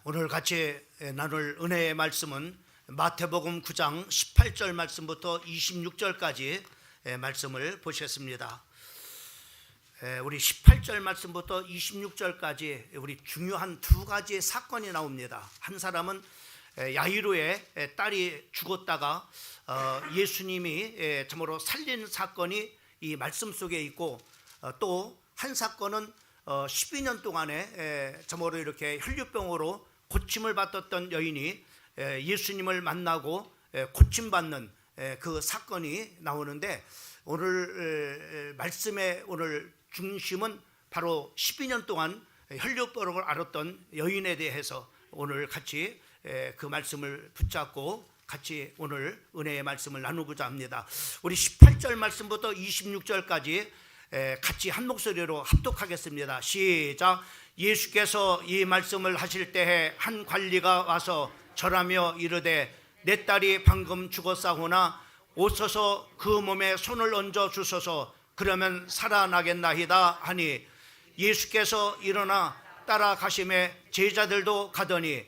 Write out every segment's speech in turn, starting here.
오늘 같이 나눌 은혜의 말씀은 마태복음 9장 18절 말씀부터 26절까지 말씀을 보셨습니다. 우리 18절 말씀부터 26절까지 우리 중요한 두 가지의 사건이 나옵니다. 한 사람은 야이로의 딸이 죽었다가 예수님이 참으로 살린 사건이 이 말씀 속에 있고, 또 한 사건은 12년 동안에 참으로 이렇게 혈류병으로 고침을 받았던 여인이 예수님을 만나고 고침받는 그 사건이 나오는데, 오늘 말씀의 오늘 중심은 바로 12년 동안 혈류병을 앓았던 여인에 대해서 오늘 같이 그 말씀을 붙잡고 같이 오늘 은혜의 말씀을 나누고자 합니다. 우리 18절 말씀부터 26절까지 같이 한 목소리로 합독하겠습니다. 시작. 예수께서 이 말씀을 하실 때에 한 관리가 와서 절하며 이르되 내 딸이 방금 죽었사오나 오소서 그 몸에 손을 얹어 주소서, 그러면 살아나겠나이다 하니, 예수께서 일어나 따라가심에 제자들도 가더니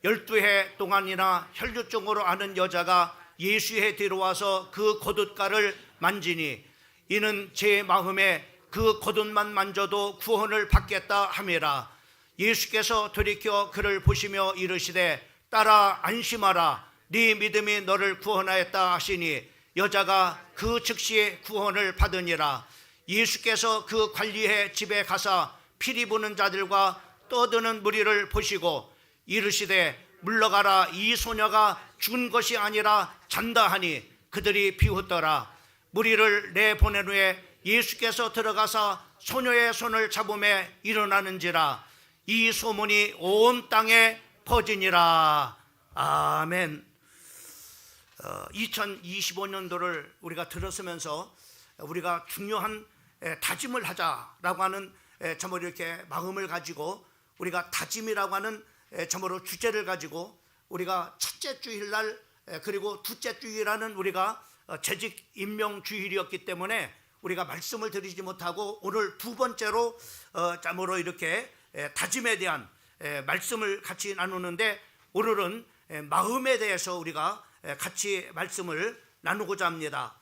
12해 동안이나 혈류증으로 앓는 여자가 예수의 뒤로 와서 그 겉옷가를 만지니, 이는 제 마음에 그 겉옷만 만져도 구원을 받겠다 함이라. 예수께서 돌이켜 그를 보시며 이르시되 딸아 안심하라, 네 믿음이 너를 구원하였다 하시니, 여자가 그 즉시 구원을 받으니라. 예수께서 그 관리의 집에 가사 피리 부는 자들과 떠드는 무리를 보시고 이르시되 물러가라, 이 소녀가 죽은 것이 아니라 잔다 하니 그들이 비웃더라. 무리를 내보낸 후에 예수께서 들어가사 소녀의 손을 잡음에 일어나는지라. 이 소문이 온 땅에 퍼지니라. 아멘. 2025년도를 우리가 들어서면서 우리가 중요한 다짐을 하자라고 하는 참으로 이렇게 마음을 가지고, 우리가 다짐이라고 하는 참으로 주제를 가지고 우리가 첫째 주일날 그리고 둘째 주일이라는 우리가 재직 임명 주일이었기 때문에 우리가 말씀을 드리지 못하고, 오늘 두 번째로 참으로 이렇게 다짐에 대한 말씀을 같이 나누는데, 오늘은 마음에 대해서 우리가 같이 말씀을 나누고자 합니다.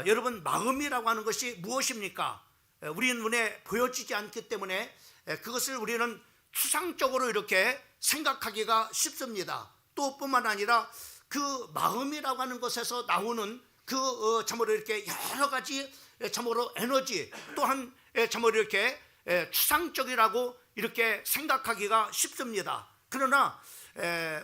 여러분, 마음이라고 하는 것이 무엇입니까? 우리 눈에 보여지지 않기 때문에 그것을 우리는 추상적으로 이렇게 생각하기가 쉽습니다. 또 뿐만 아니라 그 마음이라고 하는 것에서 나오는 그 참으로 이렇게 여러 가지 참으로 에너지, 또한 참으로 이렇게 추상적이라고 이렇게 생각하기가 쉽습니다. 그러나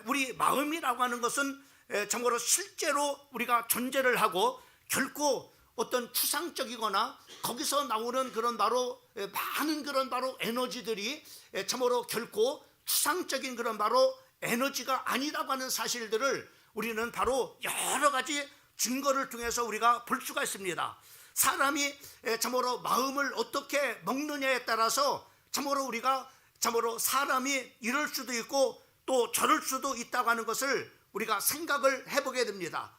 우리 마음이라고 하는 것은 참으로 실제로 우리가 존재를 하고, 결코 어떤 추상적이거나 거기서 나오는 그런 바로 많은 그런 바로 에너지들이 참으로 결코 추상적인 그런 바로 에너지가 아니라고 하는 사실들을 우리는 바로 여러 가지 증거를 통해서 우리가 볼 수가 있습니다. 사람이 참으로 마음을 어떻게 먹느냐에 따라서 참으로 우리가 참으로 사람이 이럴 수도 있고 또 저럴 수도 있다고 하는 것을 우리가 생각을 해보게 됩니다.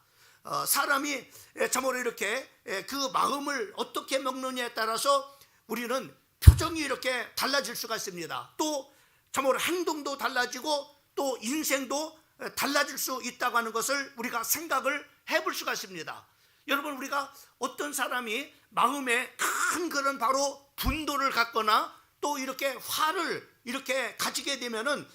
사람이 참으로 이렇게 그 마음을 어떻게 먹느냐에 따라서 우리는 표정이 이렇게 달라질 수가 있습니다. 또 참으로 행동도 달라지고 또 인생도 달라질 수 있다고 하는 것을 우리가 생각을 해볼 수가 있습니다. 여러분, 우리가 어떤 사람이 마음에 큰 그런 바로 분노를 갖거나 또 이렇게 화를 이렇게 가지게 되면은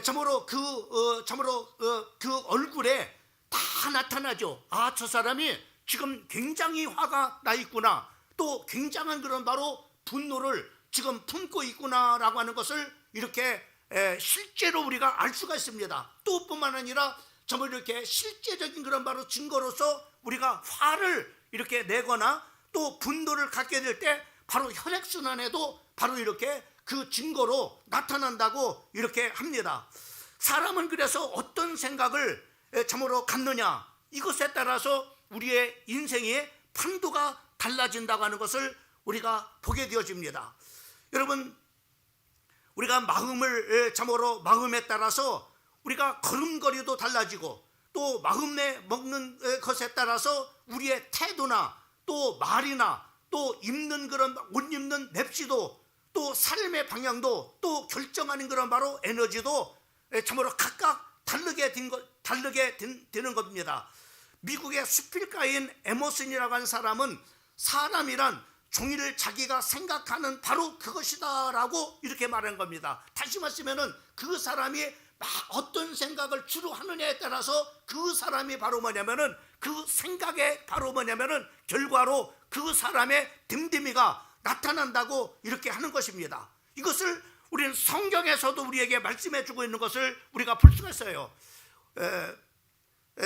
참으로 그 얼굴에 다 나타나죠. 아, 저 사람이 지금 굉장히 화가 나 있구나, 또 굉장한 그런 바로 분노를 지금 품고 있구나라고 하는 것을 이렇게 실제로 우리가 알 수가 있습니다. 또 뿐만 아니라 정말 이렇게 실제적인 그런 바로 증거로서 우리가 화를 이렇게 내거나 또 분노를 갖게 될 때 바로 혈액순환에도 바로 이렇게 그 증거로 나타난다고 이렇게 합니다. 사람은 그래서 어떤 생각을 참으로 갖느냐, 이것에 따라서 우리의 인생의 판도가 달라진다고 하는 것을 우리가 보게 되어집니다. 여러분, 우리가 마음을 참으로 마음에 따라서 우리가 걸음걸이도 달라지고, 또 마음에 먹는 것에 따라서 우리의 태도나 또 말이나 또 입는 그런 옷 입는 맵시도 또 삶의 방향도 또 결정하는 그런 바로 에너지도 참으로 각각 다르게 되는 겁니다. 미국의 수필가인 에머슨이라고 하는 사람은 사람이란 종이를 자기가 생각하는 바로 그것이다 라고 이렇게 말한 겁니다. 다시 말하면 그 사람이 어떤 생각을 주로 하느냐에 따라서 그 사람이 바로 뭐냐면은 그 생각에 바로 뭐냐면은 결과로 그 사람의 됨됨이가 나타난다고 이렇게 하는 것입니다. 이것을 우리는 성경에서도 우리에게 말씀해 주고 있는 것을 우리가 볼 수가 있어요.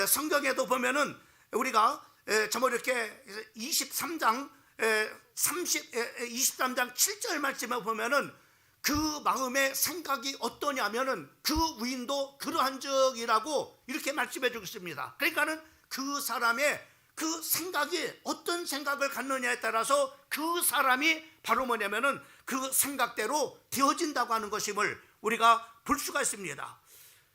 성경에도 보면은 우리가 정말 이렇게 23장 7절 말씀에 보면은 그 마음의 생각이 어떠냐면은 그 위인도 그러한 적이라고 이렇게 말씀해 주고 있습니다. 그러니까는 그 사람의 그 생각이 어떤 생각을 갖느냐에 따라서 그 사람이 바로 뭐냐면은 그 생각대로 되어진다고 하는 것임을 우리가 볼 수가 있습니다.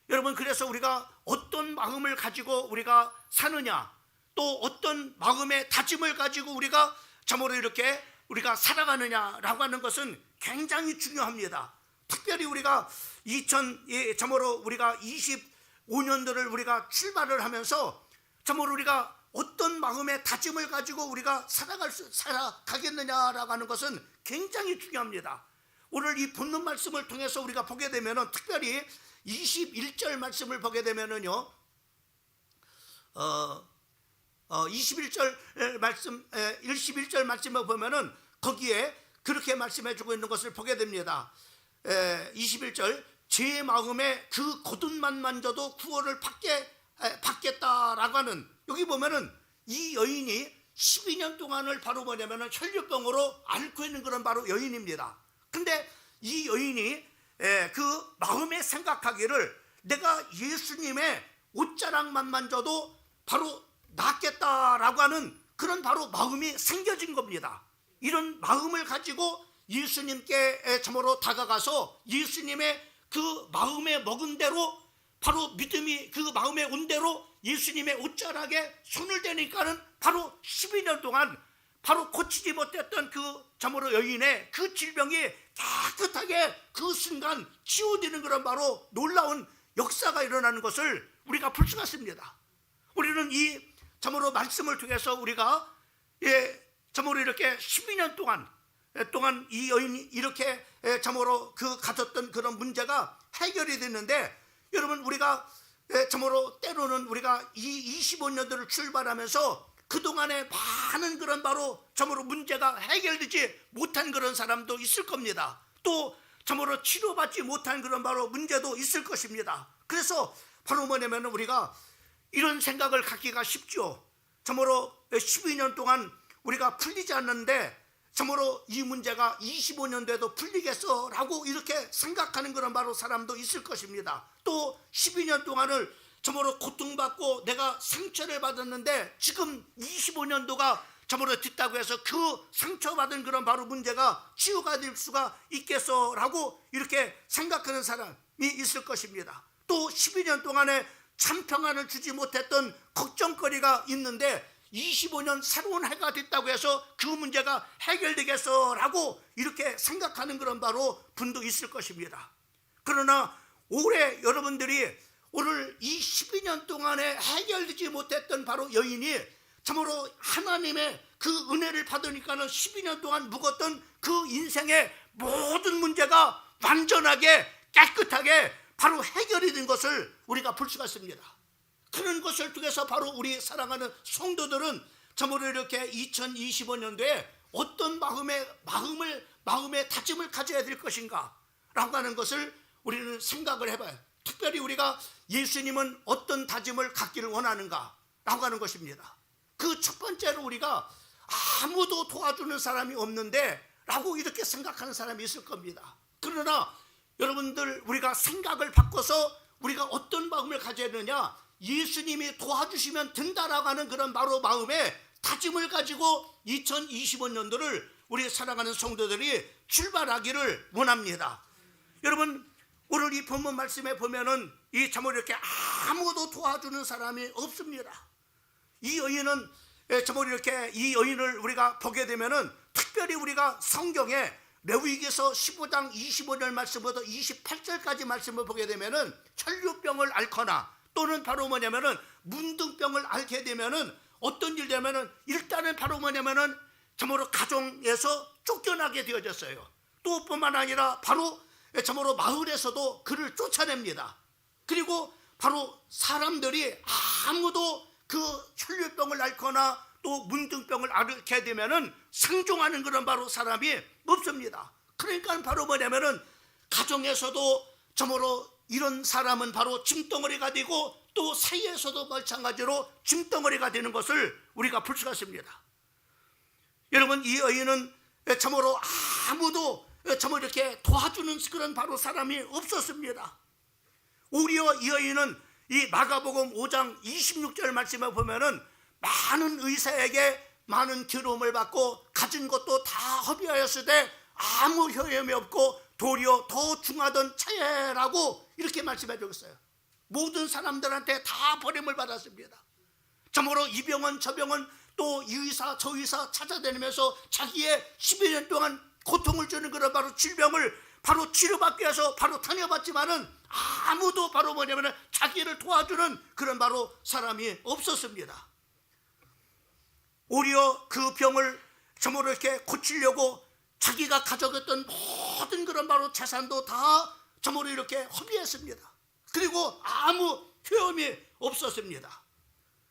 여러분, 그래서 우리가 어떤 마음을 가지고 우리가 사느냐, 또 어떤 마음의 다짐을 가지고 우리가 참으로 이렇게 우리가 살아가느냐라고 하는 것은 굉장히 중요합니다. 특별히 우리가 참으로 우리가 25년도를 우리가 출발을 하면서 참으로 우리가 어떤 마음의 다짐을 가지고 우리가 살아가겠느냐라고 하는 것은 굉장히 중요합니다. 오늘 이 본문 말씀을 통해서 우리가 보게 되면은 특별히 21절 말씀을 보게 되면은요, 21절 말씀을 보면은 거기에 그렇게 말씀해 주고 있는 것을 보게 됩니다. 21절, 제 마음에 그 거듭만 만져도 구원을 받겠다라고 하는, 여기 보면은 이 여인이 12년 동안을 바로 뭐냐면은 혈류병으로 앓고 있는 그런 바로 여인입니다. 근데 이 여인이 그 마음에 생각하기를 내가 예수님의 옷자락만 만져도 바로 낫겠다라고 하는 그런 바로 마음이 생겨진 겁니다. 이런 마음을 가지고 예수님께 참으로 다가가서 예수님의 그 마음에 먹은 대로 바로 믿음이 그 마음에 온 대로 예수님의 옷자락에 손을 대니까는 바로 12년 동안 바로 고치지 못했던 그 참으로 여인의 그 질병이 깨끗하게 그 순간 치유되는 그런 바로 놀라운 역사가 일어나는 것을 우리가 볼 수가 있습니다. 우리는 이 참으로 말씀을 통해서 우리가 참으로 이렇게 12년 동안 이 여인이 이렇게 참으로 그 가졌던 그런 문제가 해결이 됐는데, 여러분, 우리가 참으로 때로는 우리가 이 25년도를 출발하면서 그동안에 많은 그런 바로 참으로 문제가 해결되지 못한 그런 사람도 있을 겁니다. 또 참으로 치료받지 못한 그런 바로 문제도 있을 것입니다. 그래서 바로 뭐냐면 우리가 이런 생각을 갖기가 쉽죠. 참으로 12년 동안 우리가 풀리지 않는데 참으로 이 문제가 25년도에도 풀리겠어라고 이렇게 생각하는 그런 바로 사람도 있을 것입니다. 또 12년 동안을 참으로 고통받고 내가 상처를 받았는데 지금 25년도가 참으로 됐다고 해서 그 상처받은 그런 바로 문제가 치유가 될 수가 있겠어라고 이렇게 생각하는 사람이 있을 것입니다. 또 12년 동안에 참 평안을 주지 못했던 걱정거리가 있는데 25년 새로운 해가 됐다고 해서 그 문제가 해결되겠어라고 이렇게 생각하는 그런 바로 분도 있을 것입니다. 그러나 올해 여러분들이 오늘 이 12년 동안에 해결되지 못했던 바로 여인이 참으로 하나님의 그 은혜를 받으니까는 12년 동안 묵었던 그 인생의 모든 문제가 완전하게 깨끗하게 바로 해결이 된 것을 우리가 볼 수가 있습니다. 그런 것을 통해서 바로 우리 사랑하는 성도들은 참으로 이렇게 2025년도에 어떤 마음의 다짐을 가져야 될 것인가 라고 하는 것을 우리는 생각을 해봐요. 특별히 우리가 예수님은 어떤 다짐을 갖기를 원하는가 라고 하는 것입니다. 그 첫 번째로 우리가 아무도 도와주는 사람이 없는데 라고 이렇게 생각하는 사람이 있을 겁니다. 그러나 여러분들, 우리가 생각을 바꿔서 우리가 어떤 마음을 가져야 되느냐, 예수님이 도와주시면 된다라고 하는 그런 바로 마음에 다짐을 가지고 2025년도를 우리 사랑하는 성도들이 출발하기를 원합니다. 여러분, 오늘 이 본문 말씀에 보면은 이 참으로 이렇게 아무도 도와주는 사람이 없습니다. 이 여인은 참으로 이렇게 이 여인을 우리가 보게 되면은 특별히 우리가 성경에 레위기서 15장 25절 말씀부터 28절까지 말씀을 보게 되면은 혈류병을 앓거나 또는 바로 뭐냐면은 문둥병을 앓게 되면은 어떤 일 되면은 일단은 바로 뭐냐면은 참으로 가정에서 쫓겨나게 되어졌어요. 또 뿐만 아니라 바로 참으로 마을에서도 그를 쫓아냅니다. 그리고 바로 사람들이 아무도 그 혈류병을 앓거나 또 문둥병을 앓게 되면은 상종하는 그런 바로 사람이 없습니다. 그러니까 바로 뭐냐면은 가정에서도 참으로 이런 사람은 바로 짐덩어리가 되고 또 사이에서도 마찬가지로 짐덩어리가 되는 것을 우리가 볼 수가 있습니다. 여러분, 이 여인은 참으로 아무도 참으로 이렇게 도와주는 그런 바로 사람이 없었습니다. 오히려 이 여인은 이 마가복음 5장 26절 말씀에 보면은 많은 의사에게 많은 괴로움을 받고 가진 것도 다 허비하였을 때 아무 효험이 없고 도리어 더 중하던 차예라고 이렇게 말씀해 주셨어요. 모든 사람들한테 다 버림을 받았습니다. 참으로 이 병원 저 병원 또 이 의사 저 의사 찾아다니면서 자기의 12년 동안 고통을 주는 그런 바로 질병을 바로 치료받기 위해서 바로 다녀봤지만은 아무도 바로 뭐냐면 자기를 도와주는 그런 바로 사람이 없었습니다. 오히려 그 병을 참으로 이렇게 고치려고 자기가 가져갔던 모든 그런 바로 재산도 다 참으로 이렇게 허비했습니다. 그리고 아무 효험이 없었습니다.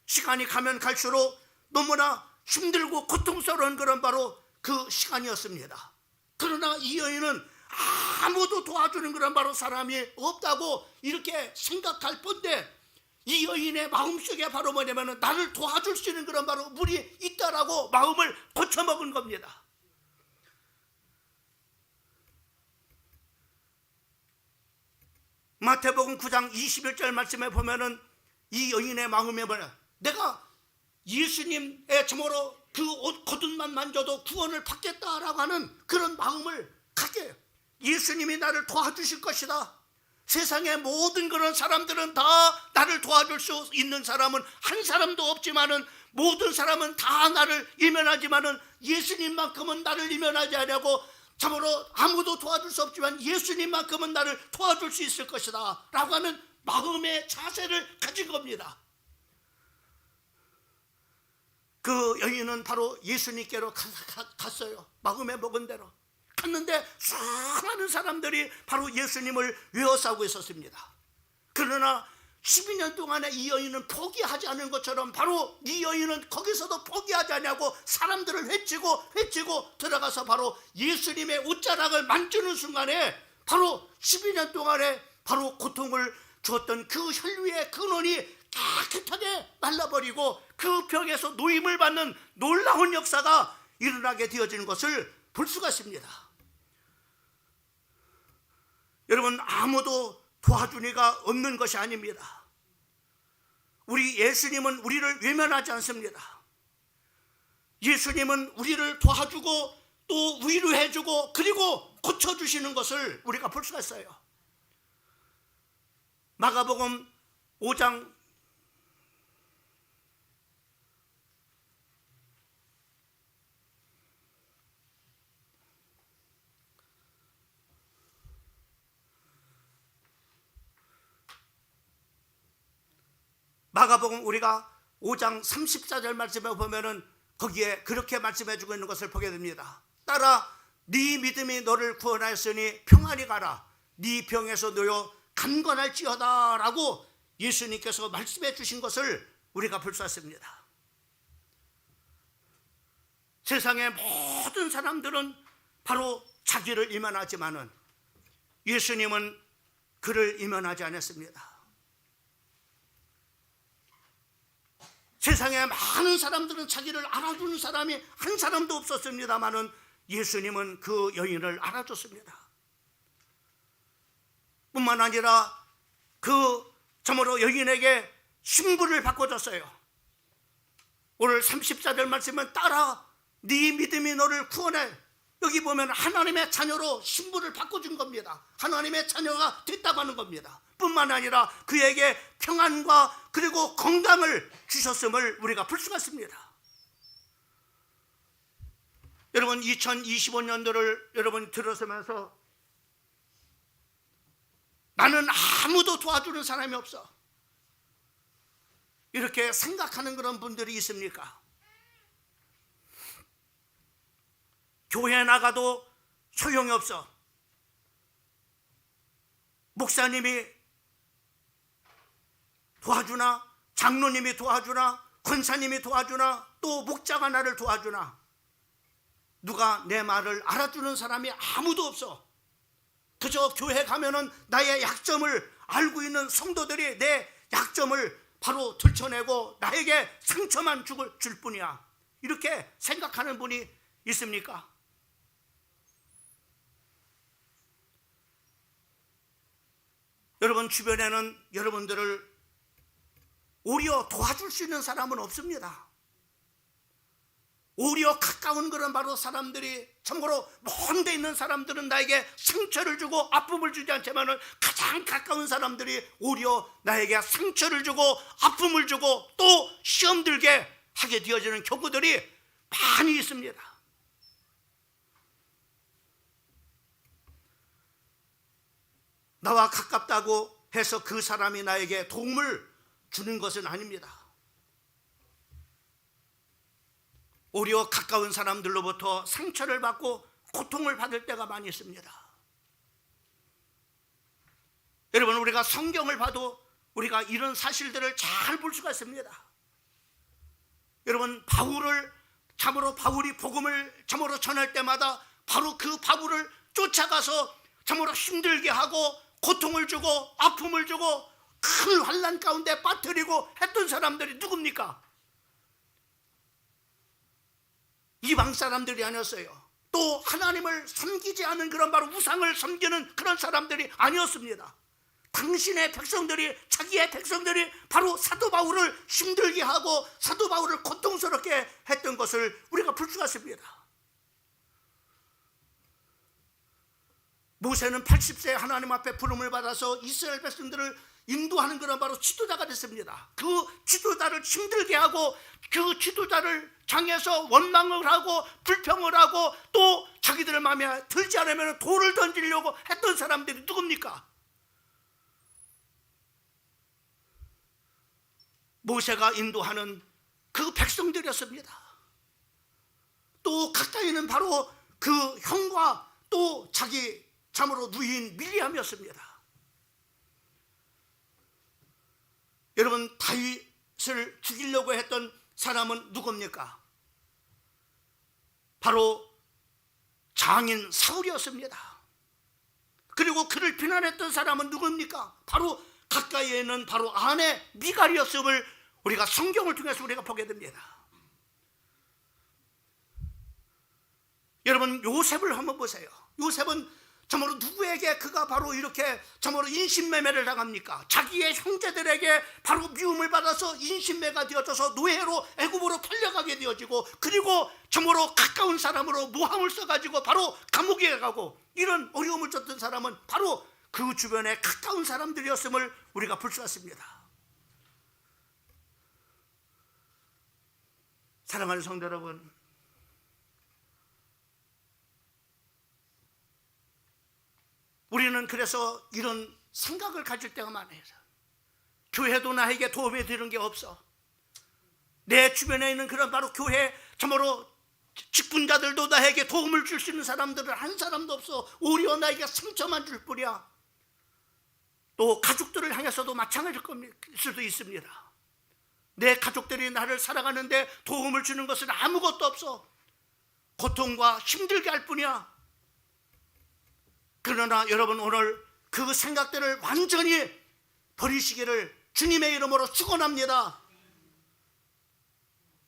시간이 가면 갈수록 너무나 힘들고 고통스러운 그런 바로 그 시간이었습니다. 그러나 이 여인은 아무도 도와주는 그런 바로 사람이 없다고 이렇게 생각할 뿐인데 이 여인의 마음속에 바로 뭐냐면 나를 도와줄 수 있는 그런 바로 물이 있다라고 마음을 고쳐먹은 겁니다. 마태복음 9장 21절 말씀에 보면은 이 여인의 마음에 뭐냐, 내가 예수님의 참으로 그 옷 겉옷만 만져도 구원을 받겠다라고 하는 그런 마음을 갖게 해요. 예수님이 나를 도와주실 것이다. 세상의 모든 그런 사람들은 다 나를 도와줄 수 있는 사람은 한 사람도 없지만은 모든 사람은 다 나를 이면하지만은 예수님만큼은 나를 이면하지 않냐고 참으로 아무도 도와줄 수 없지만 예수님만큼은 나를 도와줄 수 있을 것이다 라고 하는 마음의 자세를 가진 겁니다. 그 여인은 바로 예수님께로 갔어요. 마음에 먹은 대로 갔는데 수많은 사람들이 바로 예수님을 외워싸고 있었습니다. 그러나 12년 동안에 이 여인은 포기하지 않은 것처럼 바로 이 여인은 거기서도 포기하지 않냐고 사람들을 회치고 들어가서 바로 예수님의 옷자락을 만지는 순간에 바로 12년 동안에 바로 고통을 주었던 그 혈류의 근원이 깨끗하게 말라버리고 그 병에서 노임을 받는 놀라운 역사가 일어나게 되어지는 것을 볼 수가 있습니다. 여러분, 아무도 도와준 이가 없는 것이 아닙니다. 우리 예수님은 우리를 외면하지 않습니다. 예수님은 우리를 도와주고 또 위로해주고 그리고 고쳐주시는 것을 우리가 볼 수가 있어요. 마가복음 5장 마가복음 우리가 5장 34절 말씀에 보면은 거기에 그렇게 말씀해 주고 있는 것을 보게 됩니다. 따라 네 믿음이 너를 구원하였으니 평안히 가라. 네 병에서 놓여 강건할지어다 라고 예수님께서 말씀해 주신 것을 우리가 볼 수 있습니다. 세상의 모든 사람들은 바로 자기를 임한하지만은 예수님은 그를 임한하지 않았습니다. 세상에 많은 사람들은 자기를 알아주는 사람이 한 사람도 없었습니다마는 예수님은 그 여인을 알아줬습니다. 뿐만 아니라 그 참으로 여인에게 신부를 바꿔줬어요. 오늘 34절 말씀은 따라 네 믿음이 너를 구원해. 여기 보면 하나님의 자녀로 신부를 바꿔준 겁니다. 하나님의 자녀가 됐다고 하는 겁니다. 뿐만 아니라 그에게 평안과 그리고 건강을 주셨음을 우리가 볼 수가 있습니다. 여러분 2025년도를 여러분 들어서면서 나는 아무도 도와주는 사람이 없어, 이렇게 생각하는 그런 분들이 있습니까? 교회 나가도 소용이 없어. 목사님이 도와주나, 장로님이 도와주나, 권사님이 도와주나, 또 목자가 나를 도와주나, 누가 내 말을 알아주는 사람이 아무도 없어. 그저 교회 가면은 나의 약점을 알고 있는 성도들이 내 약점을 바로 들춰내고 나에게 상처만 줄 뿐이야, 이렇게 생각하는 분이 있습니까? 여러분 주변에는 여러분들을 오히려 도와줄 수 있는 사람은 없습니다. 오히려 가까운 그런 바로 사람들이, 참고로 먼 데 있는 사람들은 나에게 상처를 주고 아픔을 주지 않지만 가장 가까운 사람들이 오히려 나에게 상처를 주고 아픔을 주고 또 시험 들게 하게 되어지는 경우들이 많이 있습니다. 나와 가깝다고 해서 그 사람이 나에게 도움을 주는 것은 아닙니다. 오히려 가까운 사람들로부터 상처를 받고 고통을 받을 때가 많이 있습니다. 여러분 우리가 성경을 봐도 우리가 이런 사실들을 잘 볼 수가 있습니다. 여러분 바울이 복음을 참으로 전할 때마다 바로 그 바울을 쫓아가서 참으로 힘들게 하고 고통을 주고 아픔을 주고 큰 환난 가운데 빠뜨리고 했던 사람들이 누굽니까? 이방 사람들이 아니었어요. 또 하나님을 섬기지 않은 그런 바로 우상을 섬기는 그런 사람들이 아니었습니다. 당신의 백성들이, 자기의 백성들이 바로 사도 바울을 힘들게 하고 사도 바울을 고통스럽게 했던 것을 우리가 볼 수가 있습니다. 모세는 80세에 하나님 앞에 부름을 받아서 이스라엘 백성들을 인도하는 그런 바로 지도자가 됐습니다. 그 지도자를 힘들게 하고 그 지도자를 향해서 원망을 하고 불평을 하고 또 자기들 마음에 들지 않으면 돌을 던지려고 했던 사람들이 누굽니까? 모세가 인도하는 그 백성들이었습니다. 또 가까이는 바로 그 형과 또 자기 참으로 누이인 밀리암이었습니다. 여러분 다윗을 죽이려고 했던 사람은 누굽니까? 바로 장인 사울이었습니다. 그리고 그를 비난했던 사람은 누굽니까? 바로 가까이에 있는 바로 아내 미갈이었음을 우리가 성경을 통해서 우리가 보게 됩니다. 여러분 요셉을 한번 보세요. 요셉은 참으로 누구에게 그가 바로 이렇게 참으로 인신매매를 당합니까? 자기의 형제들에게 바로 미움을 받아서 인신매가 되어져서 노예로 애굽으로 팔려가게 되어지고, 그리고 참으로 가까운 사람으로 모함을 써가지고 바로 감옥에 가고, 이런 어려움을 줬던 사람은 바로 그 주변에 가까운 사람들이었음을 우리가 볼 수 있습니다. 사랑하는 성도 여러분, 우리는 그래서 이런 생각을 가질 때가 많아요. 교회도 나에게 도움이 되는 게 없어. 내 주변에 있는 그런 바로 교회 참으로 직분자들도 나에게 도움을 줄 수 있는 사람들은 한 사람도 없어. 오히려 나에게 상처만 줄 뿐이야. 또 가족들을 향해서도 마찬가지일 수도 있습니다. 내 가족들이 나를 살아가는데 도움을 주는 것은 아무것도 없어. 고통과 힘들게 할 뿐이야. 그러나 여러분 오늘 그 생각들을 완전히 버리시기를 주님의 이름으로 축원합니다.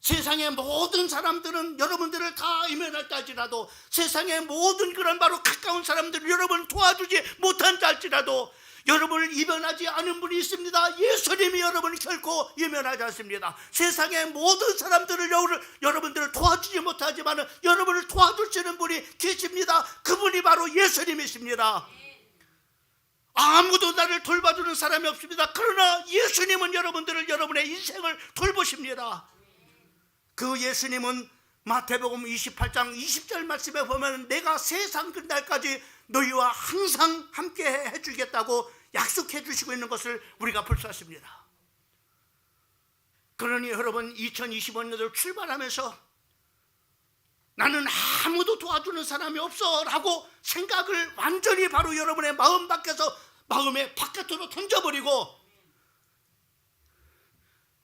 세상의 모든 사람들은 여러분들을 다 이면할까 할지라도, 세상의 모든 그런 바로 가까운 사람들을 여러분을 도와주지 못한다 할지라도 여러분을 이면하지 않은 분이 있습니다. 예수님이 여러분을 결코 이면하지 않습니다. 세상의 모든 사람들을 여러분들을 도와주지 못하지만 여러분을 도와주시는 분이 계십니다. 그분이 바로 예수님이십니다. 아무도 나를 돌봐주는 사람이 없습니다. 그러나 예수님은 여러분들을, 여러분의 인생을 돌보십니다. 그 예수님은 마태복음 28장 20절 말씀에 보면 내가 세상 끝날까지 너희와 항상 함께 해주겠다고 약속해 주시고 있는 것을 우리가 볼 수 있습니다. 그러니 여러분 2025년을 출발하면서 나는 아무도 도와주는 사람이 없어 라고 생각을 완전히 바로 여러분의 마음 밖에서 마음의 바깥으로 던져버리고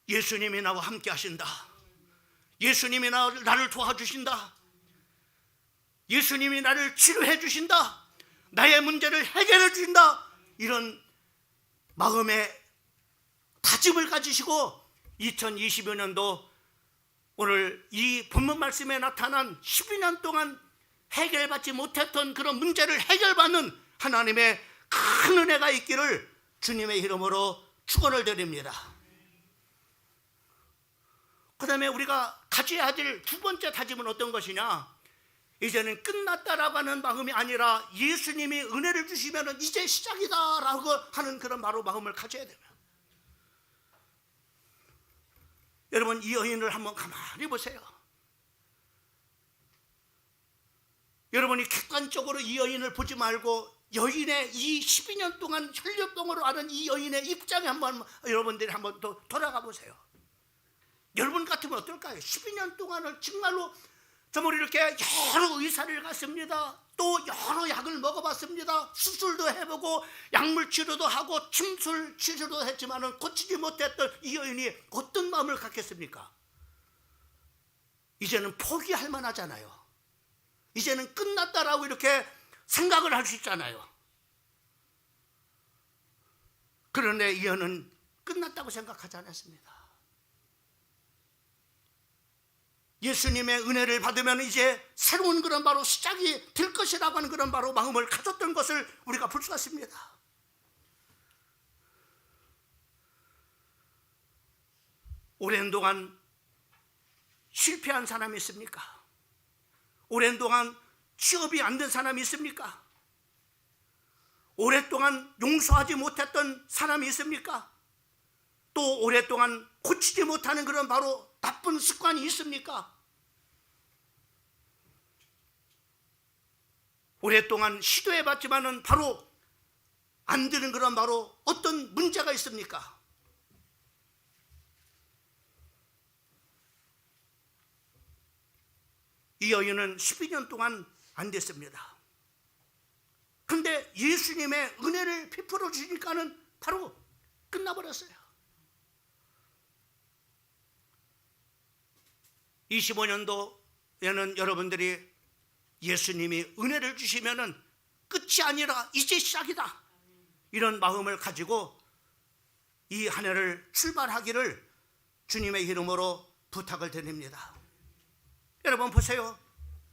예수님이 나와 함께 하신다, 예수님이 나를 도와주신다, 예수님이 나를 치료해 주신다, 나의 문제를 해결해 주신다, 이런 마음의 다짐을 가지시고 2025년도 오늘 이 본문 말씀에 나타난 12년 동안 해결받지 못했던 그런 문제를 해결받는 하나님의 큰 은혜가 있기를 주님의 이름으로 축원을 드립니다. 그 다음에 우리가 가져야 될 두 번째 다짐은 어떤 것이냐, 이제는 끝났다라고 하는 마음이 아니라 예수님이 은혜를 주시면 이제 시작이다라고 하는 그런 바로 마음을 가져야 됩니다. 여러분 이 여인을 한번 가만히 보세요. 여러분이 객관적으로 이 여인을 보지 말고 여인의 이 12년 동안 혈류병으로 앓은 이 여인의 입장에 한번 여러분들이 한번 더 돌아가 보세요. 여러분 같으면 어떨까요? 12년 동안을 정말로 정말 이렇게 여러 의사를 갔습니다. 또 여러 약을 먹어봤습니다. 수술도 해보고 약물 치료도 하고 침술 치료도 했지만 고치지 못했던 이 여인이 어떤 마음을 갖겠습니까? 이제는 포기할 만하잖아요. 이제는 끝났다라고 이렇게 생각을 할 수 있잖아요. 그런데 이 여인은 끝났다고 생각하지 않았습니다. 예수님의 은혜를 받으면 이제 새로운 그런 바로 시작이 될 것이라고 하는 그런 바로 마음을 가졌던 것을 우리가 볼 수가 있습니다. 오랜 동안 실패한 사람이 있습니까? 오랜 동안 취업이 안 된 사람이 있습니까? 오랫동안 용서하지 못했던 사람이 있습니까? 또 오랫동안 고치지 못하는 그런 바로 나쁜 습관이 있습니까? 오랫동안 시도해봤지만은 바로 안 되는 그런 바로 어떤 문제가 있습니까? 이 여인은 12년 동안 안 됐습니다. 근데 예수님의 은혜를 베풀어 주시니까는 바로 끝나버렸어요. 25년도에는 여러분들이 예수님이 은혜를 주시면은 끝이 아니라 이제 시작이다, 이런 마음을 가지고 이 한 해를 출발하기를 주님의 이름으로 부탁을 드립니다. 여러분 보세요.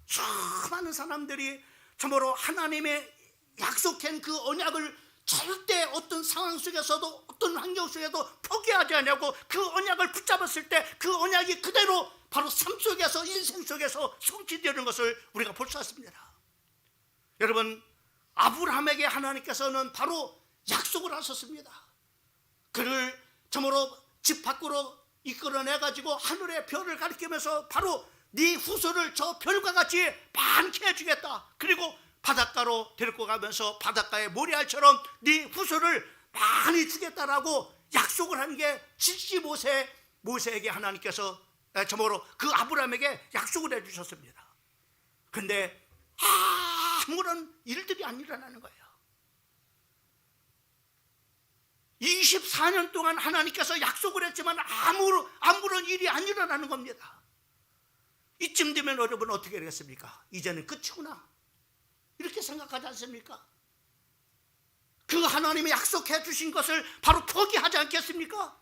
수많은 사람들이 참으로 하나님의 약속한 그 언약을 절대 어떤 상황 속에서도 어떤 환경 속에도 포기하지 않냐고 그 언약을 붙잡았을 때 그 언약이 그대로 바로 삶 속에서 인생 속에서 성취되는 것을 우리가 볼 수 있습니다. 여러분 아브라함에게 하나님께서는 바로 약속을 하셨습니다. 그를 참으로 집 밖으로 이끌어내가지고 하늘의 별을 가리키면서 바로 네 후손을 저 별과 같이 많게 해주겠다. 그리고 바닷가로 데리고 가면서 바닷가의 모래알처럼 네 후손을 많이 주겠다라고 약속을 한 게 75세 모세에게 하나님께서 참으로 그 아브라함에게 약속을 해주셨습니다. 근데 아무런 일들이 안 일어나는 거예요. 24년 동안 하나님께서 약속을 했지만 아무런 일이 안 일어나는 겁니다. 이쯤 되면 여러분 어떻게 되겠습니까? 이제는 끝이구나 이렇게 생각하지 않습니까? 그 하나님이 약속해 주신 것을 바로 포기하지 않겠습니까?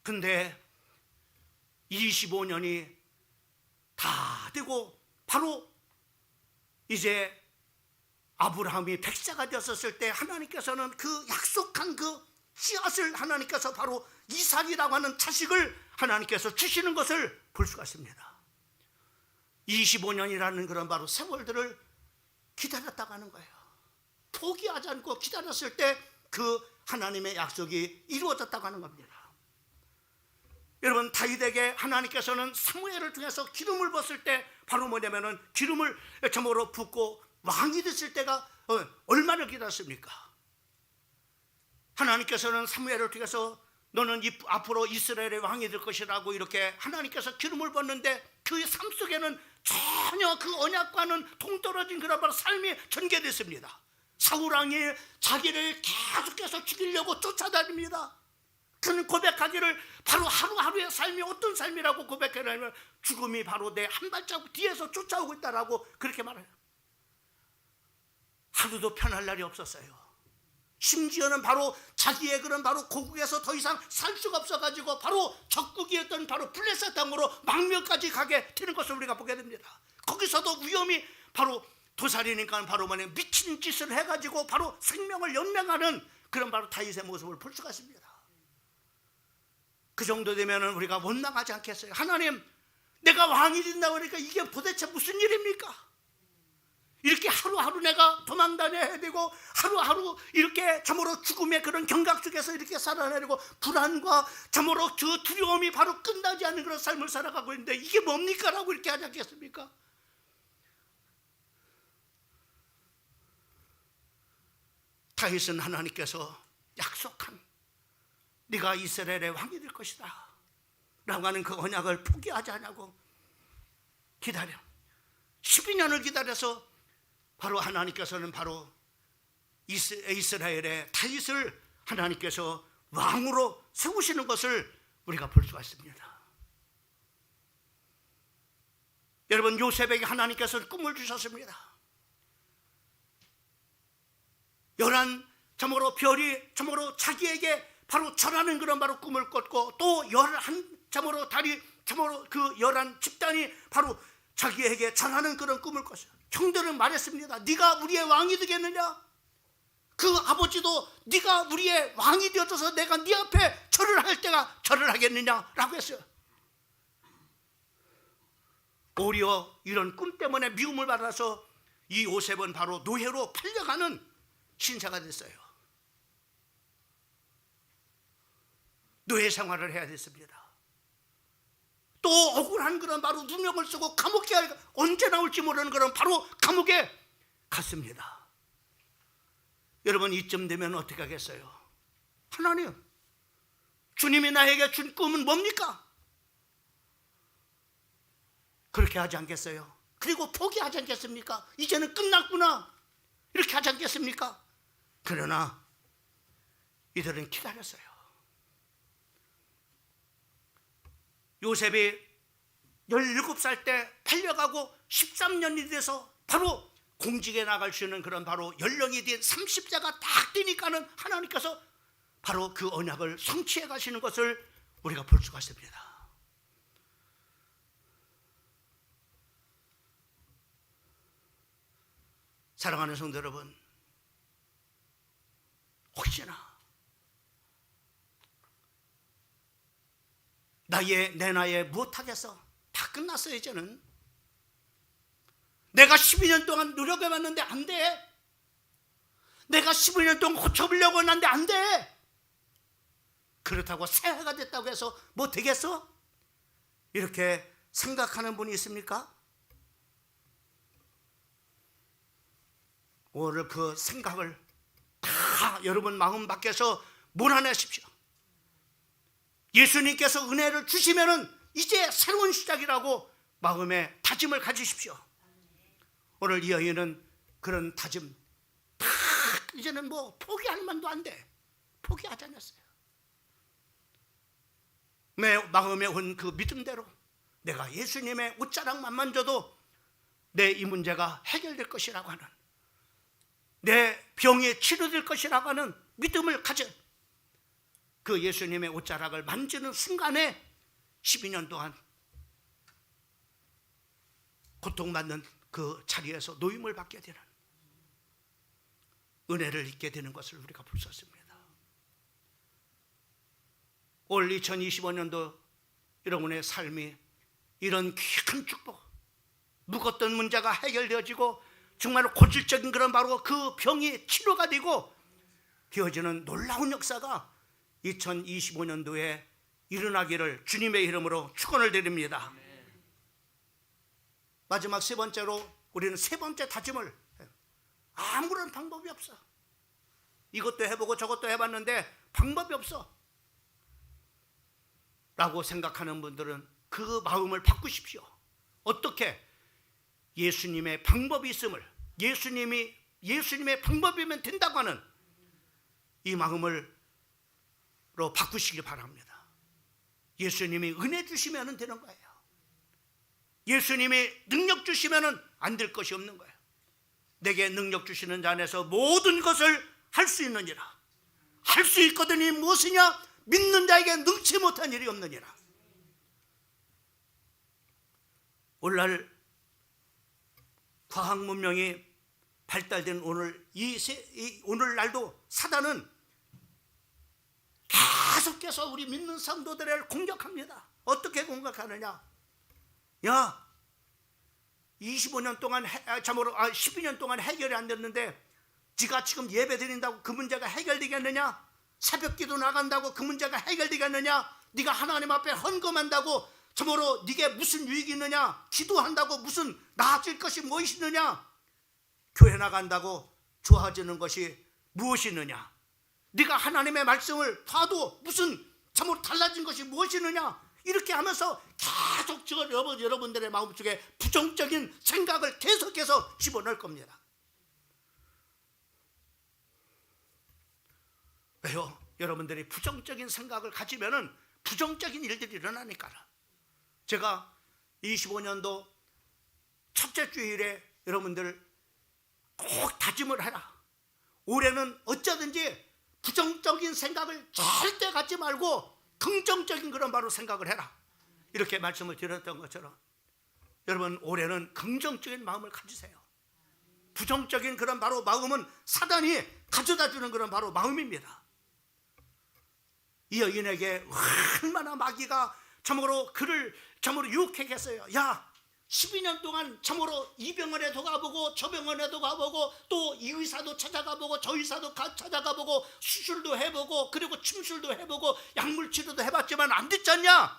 근데 25년이 다 되고 바로 이제 아브라함이 백세가 되었을 때 하나님께서는 그 약속한 그 씨앗을 하나님께서 바로 이삭이라고 하는 자식을 하나님께서 주시는 것을 볼 수가 있습니다. 25년이라는 그런 바로 세월들을 기다렸다고 하는 거예요. 포기하지 않고 기다렸을 때 그 하나님의 약속이 이루어졌다고 하는 겁니다. 여러분, 다윗에게 하나님께서는 사무엘을 통해서 기름을 붓을 때 바로 뭐냐면은 기름을 점으로 붓고 왕이 됐을 때가 얼마나 기다렸습니까? 하나님께서는 사무엘을 통해서 너는 앞으로 이스라엘의 왕이 될 것이라고 이렇게 하나님께서 기름을 붓는데 그의 삶 속에는 전혀 그 언약과는 동떨어진 그런 바로 삶이 전개됐습니다. 사울 왕이 자기를 계속해서 죽이려고 쫓아다닙니다. 그는 고백하기를 바로 하루하루의 삶이 어떤 삶이라고 고백하냐면 죽음이 바로 내 한 발자국 뒤에서 쫓아오고 있다라고 그렇게 말해요. 하루도 편할 날이 없었어요. 심지어는 바로 자기의 그런 바로 고국에서 더 이상 살 수가 없어가지고 바로 적국이었던 바로 블레셋 땅으로 망명까지 가게 되는 것을 우리가 보게 됩니다. 거기서도 위험이 바로 도살이니까 바로 뭐냐 미친 짓을 해가지고 바로 생명을 연명하는 그런 바로 다윗의 모습을 볼 수가 있습니다. 그 정도 되면은 우리가 원망하지 않겠어요? 하나님, 내가 왕이 된다고 그러니까 이게 도대체 무슨 일입니까? 이렇게 하루하루 내가 도망다녀야 되고 하루하루 이렇게 참으로 죽음의 그런 경각 속에서 이렇게 살아내고 불안과 참으로 그 두려움이 바로 끝나지 않는 그런 삶을 살아가고 있는데 이게 뭡니까? 라고 이렇게 하지 않겠습니까? 다윗은 하나님께서 약속한 네가 이스라엘의 왕이 될 것이다 라고 하는 그 언약을 포기하지 않냐고 기다려 12년을 기다려서 바로 하나님께서는 바로 이스라엘의 다윗을 하나님께서 왕으로 세우시는 것을 우리가 볼 수가 있습니다. 여러분, 요셉에게 하나님께서는 꿈을 주셨습니다. 11 참으로 별이 참으로 자기에게 바로 절하는 그런 바로 꿈을 꿨고 또 11 참으로 달이 참으로 그 11 집단이 바로 자기에게 절하는 그런 꿈을 꿨어요. 형들은 말했습니다. 네가 우리의 왕이 되겠느냐? 그 아버지도 네가 우리의 왕이 되어서 내가 네 앞에 절을 할 때가 절을 하겠느냐라고 했어요. 오히려 이런 꿈 때문에 미움을 받아서 이 요셉은 바로 노예로 팔려가는 신세가 됐어요. 노예 생활을 해야 됐습니다. 또 억울한 그런 바로 누명을 쓰고 감옥에 언제 나올지 모르는 그런 바로 감옥에 갔습니다. 여러분, 이쯤 되면 어떻게 하겠어요? 하나님, 주님이 나에게 준 꿈은 뭡니까? 그렇게 하지 않겠어요? 그리고 포기하지 않겠습니까? 이제는 끝났구나 이렇게 하지 않겠습니까? 그러나 이들은 기다렸어요. 요셉이 17살 때 팔려가고 13년이 돼서 바로 공직에 나갈 수 있는 그런 바로 연령이 된 30세가 딱 되니까는 하나님께서 바로 그 언약을 성취해 가시는 것을 우리가 볼 수가 있습니다. 사랑하는 성도 여러분, 혹시나 내 나이에 무엇하겠어? 다 끝났어요. 이제는 내가 12년 동안 노력해봤는데 안 돼. 내가 12년 동안 고쳐보려고 했는데 안 돼. 그렇다고 새해가 됐다고 해서 뭐 되겠어? 이렇게 생각하는 분이 있습니까? 오늘 그 생각을 다 여러분 마음 밖에서 몰아내십시오. 예수님께서 은혜를 주시면은 이제 새로운 시작이라고 마음에 다짐을 가지십시오. 오늘 이 여인은 그런 다짐 다 이제는 뭐 포기할 만도 안 돼. 포기하지 않았어요. 내 마음에 온 그 믿음대로 내가 예수님의 옷자락만 만져도 내 이 문제가 해결될 것이라고 하는, 내 병이 치료될 것이라고 하는 믿음을 가져 그 예수님의 옷자락을 만지는 순간에 12년 동안 고통받는 그 자리에서 노임을 받게 되는 은혜를 잊게 되는 것을 우리가 볼 수 있습니다. 올 2025년도 여러분의 삶이 이런 귀한 축복, 묵었던 문제가 해결되어지고 정말 고질적인 그런 바로 그 병이 치료가 되고 되어지는 놀라운 역사가 2025년도에 일어나기를 주님의 이름으로 축원을 드립니다. 마지막 세 번째로 우리는 세 번째 다짐을 해요. 아무런 방법이 없어. 이것도 해보고 저것도 해봤는데 방법이 없어 라고 생각하는 분들은 그 마음을 바꾸십시오. 어떻게? 예수님의 방법이 있음을, 예수님의 방법이면 된다고 하는 이 마음으로 바꾸시기 바랍니다. 예수님이 은혜 주시면 되는 거예요. 예수님이 능력 주시면 안 될 것이 없는 거예요. 내게 능력 주시는 자 안에서 모든 것을 할 수 있느니라. 할 수 있거든이 무엇이냐? 믿는 자에게 능치 못한 일이 없느니라. 오늘날 과학 문명이 발달된 오늘날도 사단은 계속해서 우리 믿는 성도들을 공격합니다. 어떻게 공격하느냐? 야, 12년 동안 12년 동안 해결이 안 됐는데 네가 지금 예배 드린다고 그 문제가 해결되겠느냐? 새벽기도 나간다고 그 문제가 해결되겠느냐? 네가 하나님 앞에 헌금한다고 참으로 네게 무슨 유익이 있느냐? 기도한다고 무슨 나아질 것이 무엇이 있느냐? 교회 나간다고 좋아지는 것이 무엇이 있느냐? 네가 하나님의 말씀을 봐도 무슨 참으로 달라진 것이 무엇이 있느냐? 이렇게 하면서 계속 여러분들의 마음속에 부정적인 생각을 계속해서 집어넣을 겁니다. 왜요? 여러분들이 부정적인 생각을 가지면은 부정적인 일들이 일어나니까. 제가 25년도 첫째 주일에 여러분들 꼭 다짐을 해라. 올해는 어쩌든지 부정적인 생각을 절대 갖지 말고 긍정적인 그런 바로 생각을 해라. 이렇게 말씀을 드렸던 것처럼 여러분 올해는 긍정적인 마음을 가지세요. 부정적인 그런 바로 마음은 사단이 가져다 주는 그런 바로 마음입니다. 이 여인에게 얼마나 마귀가 참으로 그를 참으로 유혹하게 했어요. 야, 12년 동안 참으로 이 병원에도 가보고 저 병원에도 가보고 또 이 의사도 찾아가보고 저 의사도 찾아가보고 수술도 해보고 그리고 침술도 해보고 약물 치료도 해봤지만 안 됐잖냐?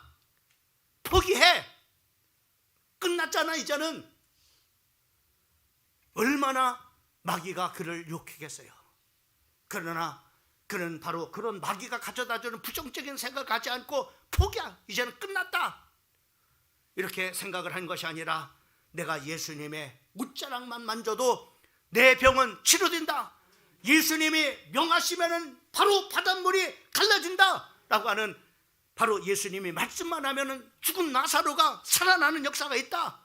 포기해. 끝났잖아. 이제는. 얼마나 마귀가 그를 유혹하겠어요. 그러나 그는 바로 그런 마귀가 가져다주는 부정적인 생각을 가지 않고 포기야. 이제는 끝났다. 이렇게 생각을 한 것이 아니라 내가 예수님의 옷자락만 만져도 내 병은 치료된다. 예수님이 명하시면은 바로 바닷물이 갈라진다 라고 하는 바로 예수님이 말씀만 하면은 죽은 나사로가 살아나는 역사가 있다.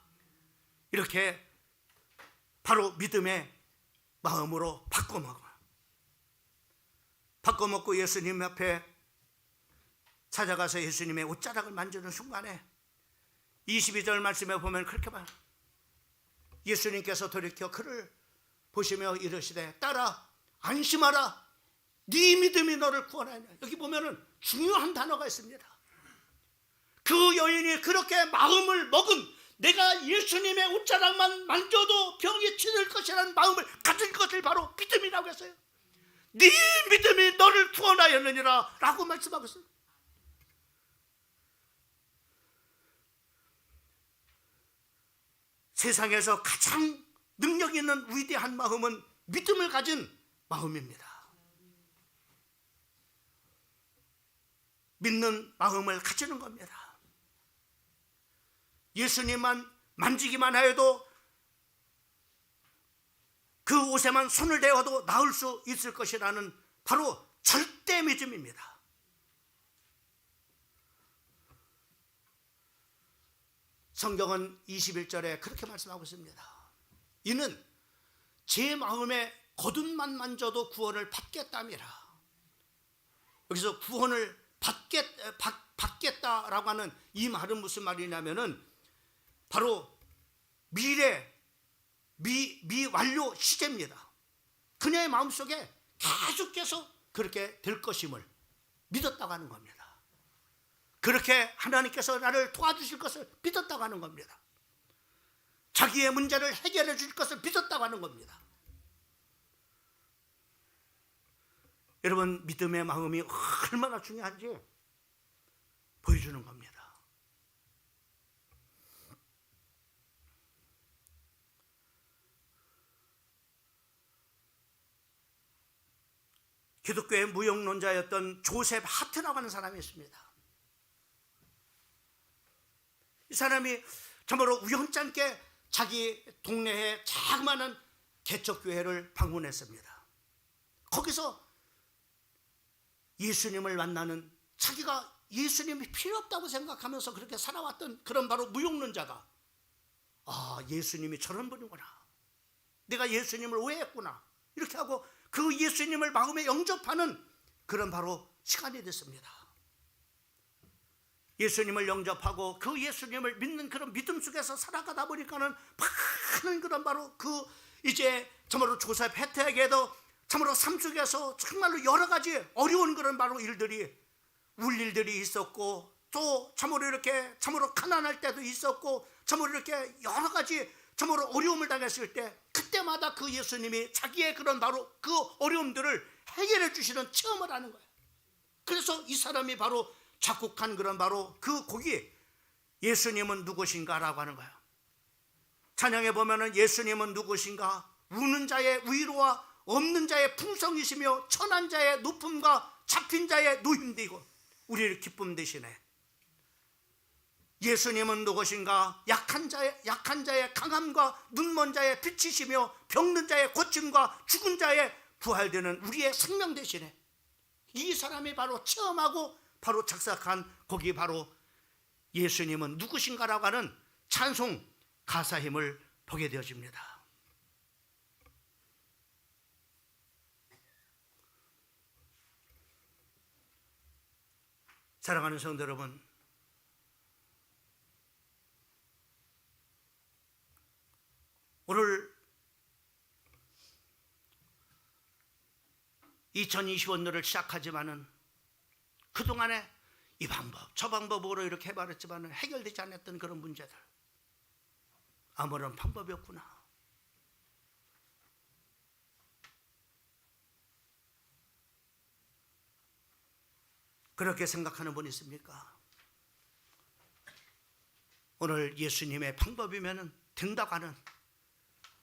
이렇게 바로 믿음의 마음으로 바꿔먹고 예수님 앞에 찾아가서 예수님의 옷자락을 만지는 순간에 22절 말씀에 보면 그렇게 봐요. 예수님께서 돌이켜 그를 보시며 이르시되 딸아 안심하라 네 믿음이 너를 구원하냐. 여기 보면은 중요한 단어가 있습니다. 그 여인이 그렇게 마음을 먹은 내가 예수님의 옷자락만 만져도 병이 치를 것이라는 마음을 가진 것을 바로 믿음이라고 했어요. 네 믿음이 너를 구원하였느니라 라고 말씀하고 있어요. 세상에서 가장 능력 있는 위대한 마음은 믿음을 가진 마음입니다. 믿는 마음을 가지는 겁니다. 예수님만 만지기만 해도 그 옷에만 손을 대어도 나을 수 있을 것이라는 바로 절대 믿음입니다. 성경은 21절에 그렇게 말씀하고 있습니다. 이는 제 마음에 거듭만 만져도 구원을 받겠다미라. 여기서 구원을 받겠다라고 하는 이 말은 무슨 말이냐면은 바로 미완료 시제입니다. 그녀의 마음속에 계속해서 그렇게 될 것임을 믿었다고 하는 겁니다. 그렇게 하나님께서 나를 도와주실 것을 믿었다고 하는 겁니다. 자기의 문제를 해결해 줄 것을 믿었다고 하는 겁니다. 여러분 믿음의 마음이 얼마나 중요한지 보여주는 겁니다. 기독교의 무역론자였던 조셉 하트라고 하는 사람이 있습니다. 이 사람이 정말로 우연찮게 자기 동네에 자그마한 개척교회를 방문했습니다. 거기서 예수님을 만나는, 자기가 예수님이 필요 없다고 생각하면서 그렇게 살아왔던 그런 바로 무역론자가, 아, 예수님이 저런 분이구나, 내가 예수님을 오해했구나, 이렇게 하고 그 예수님을 마음에 영접하는 그런 바로 시간이 됐습니다. 예수님을 영접하고 그 예수님을 믿는 그런 믿음 속에서 살아가다 보니까는 많은 그런 바로 그 이제 정말로 조셉 혜택에도 참으로 삶 속에서 정말로 여러 가지 어려운 그런 바로 일들이, 울 일들이 있었고, 또 참으로 이렇게 참으로 가난할 때도 있었고, 참으로 이렇게 여러 가지 참으로 어려움을 당했을 때 그때마다 그 예수님이 자기의 그런 바로 그 어려움들을 해결해 주시는 체험을 하는 거예요. 그래서 이 사람이 바로 작곡한 그런 바로 그 곡이 예수님은 누구신가라고 하는 거예요. 찬양에 보면은 예수님은 누구신가, 우는 자의 위로와 없는 자의 풍성이시며 천한 자의 높음과 잡힌 자의 노임되고 우리를 기쁨 되시네. 예수님은 누구신가, 약한 자의 강함과 눈먼 자의 빛이시며 병든 자의 고침과 죽은 자의 부활되는 우리의 생명 되시네. 이 사람이 바로 체험하고 바로 작사한 곡이 바로 예수님은 누구신가라고 하는 찬송 가사임을 보게 되어집니다. 사랑하는 성도 여러분, 오늘 2025년을 시작하지만은 그동안에 이 방법 저 방법으로 이렇게 해봤지만은 해결되지 않았던 그런 문제들, 아무런 방법이 없구나, 그렇게 생각하는 분 있습니까? 오늘 예수님의 방법이면 된다고 하는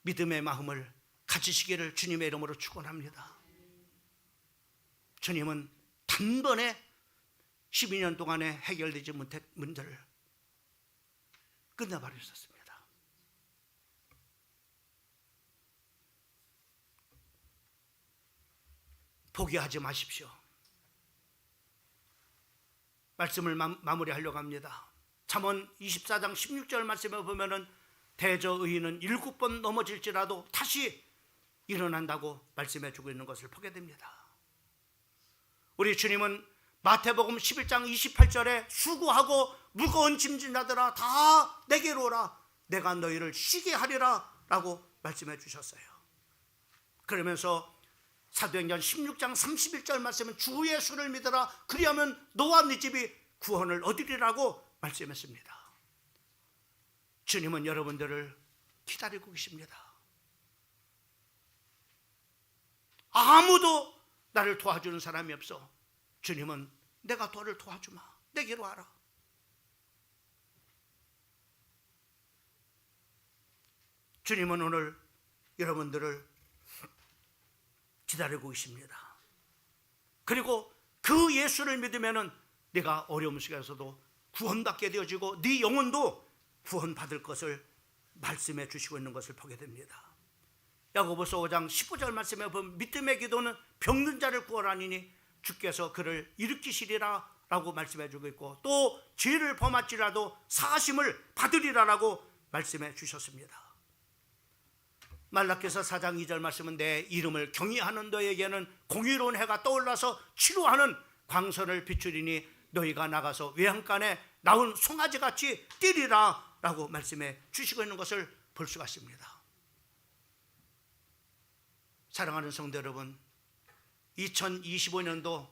믿음의 마음을 가지시기를 주님의 이름으로 축원합니다. 주님은 단번에 12년 동안에 해결되지 못한 문제를 끝내버리셨습니다. 포기하지 마십시오. 말씀을 마무리하려고 합니다. 잠언 24장 16절 말씀에 보면은 대저의인은 7번 넘어질지라도 다시 일어난다고 말씀해 주고 있는 것을 보게 됩니다. 우리 주님은 마태복음 11장 28절에 수고하고 무거운 짐진자들아 다 내게로 오라, 내가 너희를 쉬게 하리라 라고 말씀해 주셨어요. 그러면서 사도행전 16장 31절 말씀은 주 예수를 믿어라, 그리하면 너와 네 집이 구원을 얻으리라고 말씀했습니다. 주님은 여러분들을 기다리고 계십니다. 아무도 나를 도와주는 사람이 없어. 주님은 내가 너를 도와주마, 내게로 와라. 주님은 오늘 여러분들을 기다리고 계십니다. 그리고 그 예수를 믿으면은 네가 어려움 속에서도 구원받게 되어지고 네 영혼도 구원받을 것을 말씀해 주시고 있는 것을 보게 됩니다. 야고보서 5장 15절 말씀에 보면 믿음의 기도는 병든 자를 구원하니니 주께서 그를 일으키시리라 라고 말씀해 주고 있고, 또 죄를 범할지라도 사하심을 받으리라라고 말씀해 주셨습니다. 말라기서 4장 2절 말씀은 내 이름을 경외하는 너에게는 공의로운 해가 떠올라서 치료하는 광선을 비추리니 너희가 나가서 외양간에 나온 송아지같이 뛰리라 라고 말씀해 주시고 있는 것을 볼 수가 있습니다. 사랑하는 성도 여러분, 2025년도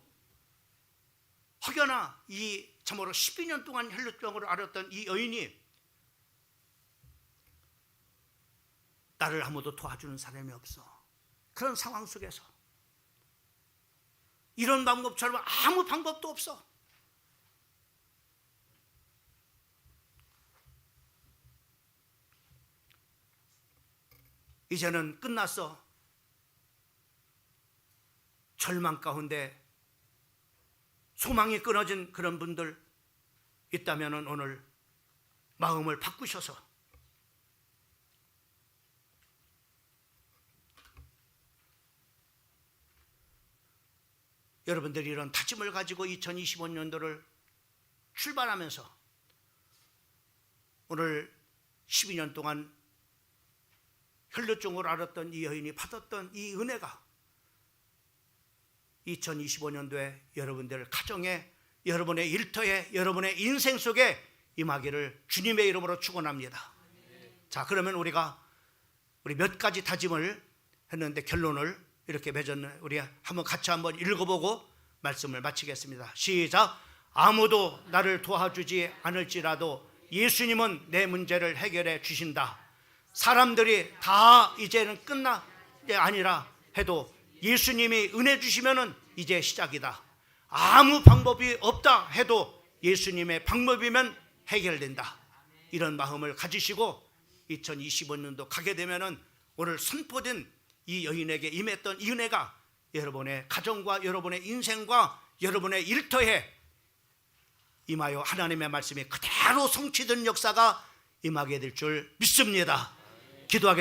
혹여나 이 참으로 12년 동안 혈루병으로 앓았던 이 여인이 나를 아무도 도와주는 사람이 없어, 그런 상황 속에서 이런 방법처럼 아무 방법도 없어, 이제는 끝났어. 절망 가운데 소망이 끊어진 그런 분들 있다면 오늘 마음을 바꾸셔서 여러분들이 이런 다짐을 가지고 2025년도를 출발하면서 오늘 12년 동안 혈루증을 앓았던 이 여인이 받았던 이 은혜가 2025년도에 여러분들 가정에, 여러분의 일터에, 여러분의 인생 속에 임하기를 주님의 이름으로 축원합니다. 자, 그러면 우리 몇 가지 다짐을 했는데 결론을 이렇게 맺었네. 우리 한번 같이 한번 읽어보고 말씀을 마치겠습니다. 시작. 아무도 나를 도와주지 않을지라도 예수님은 내 문제를 해결해 주신다. 사람들이 다 이제는 끝난 게 아니라 해도 예수님이 은혜 주시면은 이제 시작이다. 아무 방법이 없다 해도 예수님의 방법이면 해결된다. 이런 마음을 가지시고 2025년도 가게 되면은 오늘 선포된 이 여인에게 임했던 이 은혜가 여러분의 가정과 여러분의 인생과 여러분의 일터에 임하여 하나님의 말씀이 그대로 성취된 역사가 임하게 될 줄 믿습니다. 기도하겠습니다.